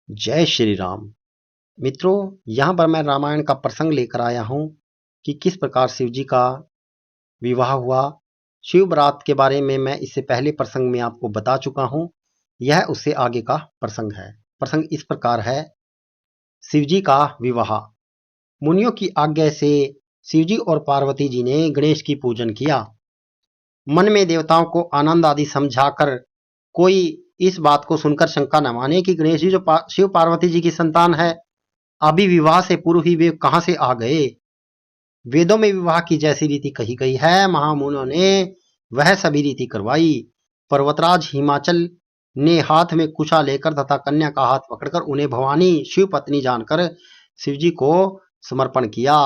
जय श्री राम। मित्रों, यहाँ पर मैं रामायण का प्रसंग लेकर आया हूँ कि किस प्रकार शिव जी का विवाह हुआ। शिव बारात के बारे में मैं इससे पहले प्रसंग में आपको बता चुका हूँ। यह उससे आगे का प्रसंग है। प्रसंग इस प्रकार है। शिव जी का विवाह। मुनियों की आज्ञा से शिव जी और पार्वती जी ने गणेश की पूजन किया। मन में देवताओं को आनंद आदि समझाकर कोई इस बात को सुनकर शंका न माने कि गणेश जी जो शिव पार्वती जी की संतान है, अभी विवाह से पूर्व ही वे कहां से आ गए। वेदों में विवाह की जैसी रीति कही गई है, महामुनियों ने वह सभी रीति करवाई। पर्वतराज हिमाचल ने हाथ में कुशा लेकर तथा कन्या का हाथ पकड़कर उन्हें भवानी शिव पत्नी जानकर शिव जी को समर्पण किया।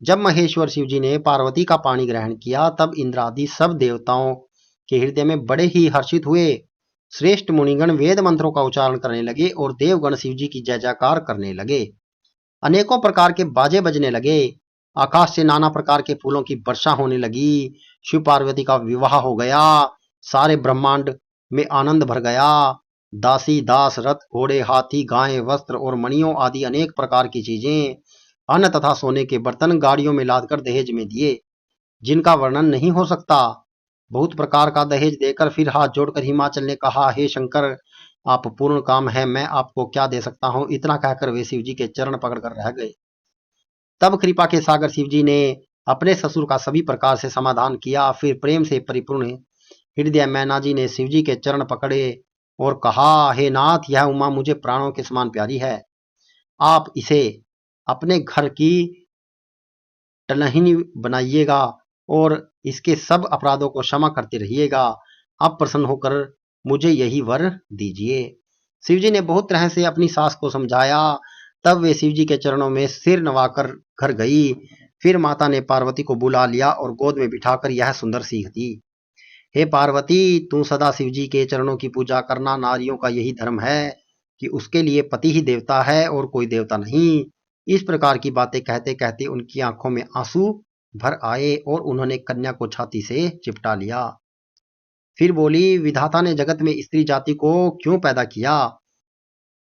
जब महेश्वर शिव जी ने पार्वती का पानी ग्रहण किया, तब इंद्र आदि सब देवताओं के हृदय में बड़े ही हर्षित हुए। श्रेष्ठ मुनिगण वेद मंत्रों का उच्चारण करने लगे और देवगण शिव जी की जय जयकार करने लगे। अनेकों प्रकार के बाजे बजने लगे। आकाश से नाना प्रकार के फूलों की वर्षा होने लगी। शिव पार्वती का विवाह हो गया। सारे ब्रह्मांड में आनंद भर गया। दासी दास रथ घोड़े हाथी गायें वस्त्र और मणियों आदि अनेक प्रकार की चीजें, अन्न तथा सोने के बर्तन गाड़ियों में लादकर दहेज में दिए, जिनका वर्णन नहीं हो सकता। बहुत प्रकार का दहेज देकर फिर हाथ जोड़कर हिमाचल ने कहा, हे शंकर, आप पूर्ण काम है, मैं आपको क्या दे सकता हूं। इतना कहकर वे शिव जी के चरण पकड़कर रह गए। तब कृपा के सागर शिव जी ने अपने ससुर का सभी प्रकार से समाधान किया। फिर प्रेम से परिपूर्ण हृदय मैना जी ने शिव जी के चरण पकड़े और कहा, हे नाथ, यह उमा मुझे प्राणों के समान प्यारी है। आप इसे अपने घर की टलहिनी बनाइएगा और इसके सब अपराधों को क्षमा करते रहिएगा। अब प्रसन्न होकर मुझे यही वर दीजिए। शिव जी ने बहुत तरह से अपनी सास को समझाया। तब वे शिव जी के चरणों में सिर नवाकर घर गई। फिर माता ने पार्वती को बुला लिया और गोद में बिठाकर यह सुंदर सीख दी। हे पार्वती, तू सदा शिव जी के चरणों की पूजा करना। नारियों का यही धर्म है कि उसके लिए पति ही देवता है और कोई देवता नहीं। इस प्रकार की बातें कहते कहते उनकी आंखों में आंसू भर आए और उन्होंने कन्या को छाती से चिपटा लिया। फिर बोली, विधाता ने जगत में स्त्री जाति को क्यों पैदा किया।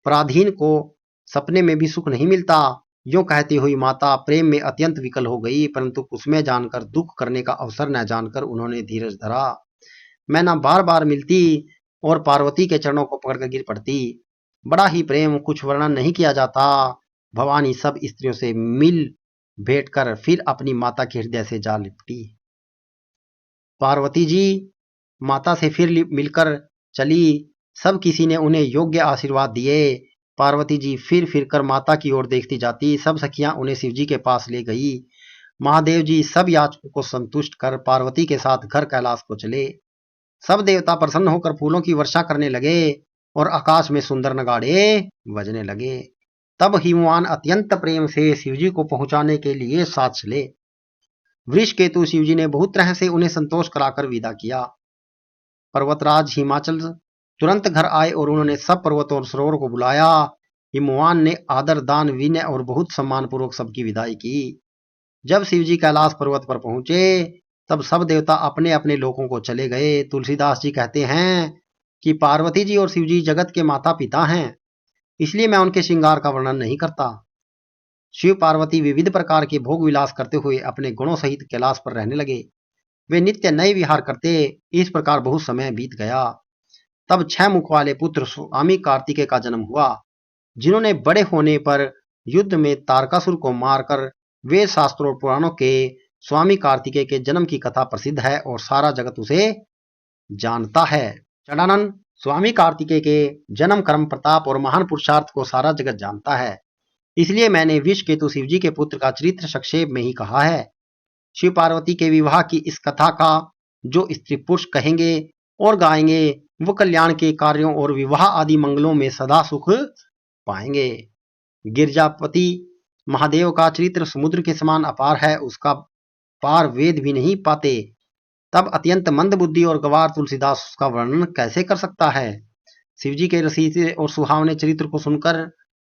पराधीन को सपने में भी सुख नहीं मिलता। यूं कहती हुई माता प्रेम में अत्यंत विकल हो गई, परंतु कुसुमें जानकर दुख करने का अवसर न जानकर उन्होंने धीरज धरा। मैं ना बार बार मिलती और पार्वती के चरणों को पकड़कर गिर पड़ती। बड़ा ही प्रेम, कुछ वर्णन नहीं किया जाता। भवानी सब स्त्रियों से मिल भेंट कर फिर अपनी माता के हृदय से जा लिपटी। पार्वती जी माता से फिर मिलकर चली। सब किसी ने उन्हें योग्य आशीर्वाद दिए। पार्वती जी फिर कर माता की ओर देखती जाती। सब सखियां उन्हें शिव जी के पास ले गई। महादेव जी सब याचकों को संतुष्ट कर पार्वती के साथ घर कैलाश को चले। सब देवता प्रसन्न होकर फूलों की वर्षा करने लगे और आकाश में सुंदर नगाड़े बजने लगे। तब हिमवान अत्यंत प्रेम से शिवजी को पहुंचाने के लिए साथ चले। वृष केतु शिवजी ने बहुत तरह से उन्हें संतोष कराकर विदा किया। पर्वतराज हिमाचल तुरंत घर आए और उन्होंने सब पर्वतों और सरोवरों को बुलाया। हिमवान ने आदर दान विनय और बहुत सम्मान पूर्वक सबकी विदाई की। जब शिवजी कैलाश पर्वत पर पहुंचे, तब सब देवता अपने अपने लोकों को चले गए। तुलसीदास जी कहते हैं कि पार्वती जी और शिव जी जगत के माता पिता हैं, इसलिए मैं उनके श्रृंगार का वर्णन नहीं करता। शिव पार्वती विविध प्रकार के भोग विलास करते हुए अपने गुणों सहित कैलाश पर रहने लगे। वे नित्य नए विहार करते। इस प्रकार बहुत समय बीत गया। तब 6 मुख वाले पुत्र स्वामी कार्तिकेय का जन्म हुआ, जिन्होंने बड़े होने पर युद्ध में तारकासुर को मारकर वेद शास्त्रों और पुराणों के स्वामी कार्तिकेय के जन्म की कथा प्रसिद्ध है और सारा जगत उसे जानता है। चंडानन स्वामी कार्तिकेय के जन्म, कर्म, प्रताप और महान पुरुषार्थ को सारा जगत जानता है। इसलिए मैंने विष केतु शिव जी के पुत्र का चरित्र संक्षेप में ही कहा है। शिव पार्वती के विवाह की इस कथा का जो स्त्री पुरुष कहेंगे और गाएंगे, वो कल्याण के कार्यों और विवाह आदि मंगलों में सदा सुख पाएंगे। गिरजापति महादेव का चरित्र समुद्र के समान अपार है, उसका पार वेद भी नहीं पाते। तब अत्यंत मंद बुद्धि और गवार तुलसीदास उसका वर्णन कैसे कर सकता है। शिवजी के रसीले और सुहावने चरित्र को सुनकर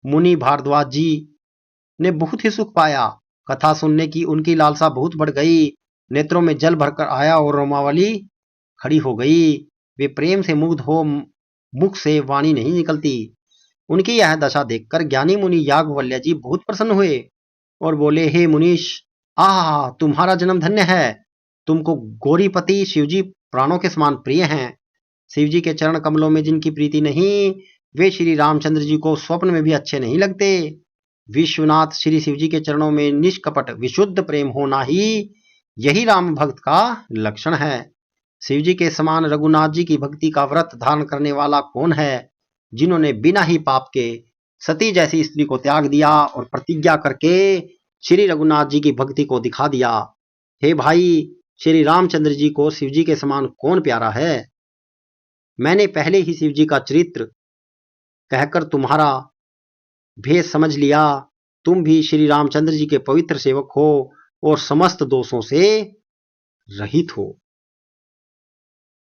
मुनि भारद्वाज जी ने बहुत ही सुख पाया। कथा सुनने की उनकी लालसा बहुत बढ़ गई। नेत्रों में जल भरकर आया और रोमावली खड़ी हो गई। वे प्रेम से मुग्ध हो मुख से वाणी नहीं निकलती। उनकी यह दशा देखकर ज्ञानी मुनि याज्ञवल्क्य जी बहुत प्रसन्न हुए और बोले, हे मुनीश, आह, तुम्हारा जन्म धन्य है। तुमको गौरीपति शिवजी प्राणों के समान प्रिय हैं। शिवजी के चरण कमलों में जिनकी प्रीति नहीं, वे श्री रामचंद्र जी को स्वप्न में भी अच्छे नहीं लगते। विश्वनाथ श्री शिवजी के चरणों में निष्कपट विशुद्ध प्रेम होना ही यही राम भक्त का लक्षण है। शिवजी के समान रघुनाथ जी की भक्ति का व्रत धारण करने वाला कौन है, जिन्होंने बिना ही पाप के सती जैसी स्त्री को त्याग दिया और प्रतिज्ञा करके श्री रघुनाथ जी की भक्ति को दिखा दिया। हे भाई, श्री रामचंद्र जी को शिवजी के समान कौन प्यारा है। मैंने पहले ही शिवजी का चरित्र कहकर तुम्हारा भेद समझ लिया। तुम भी श्री रामचंद्र जी के पवित्र सेवक हो और समस्त दोषों से रहित हो।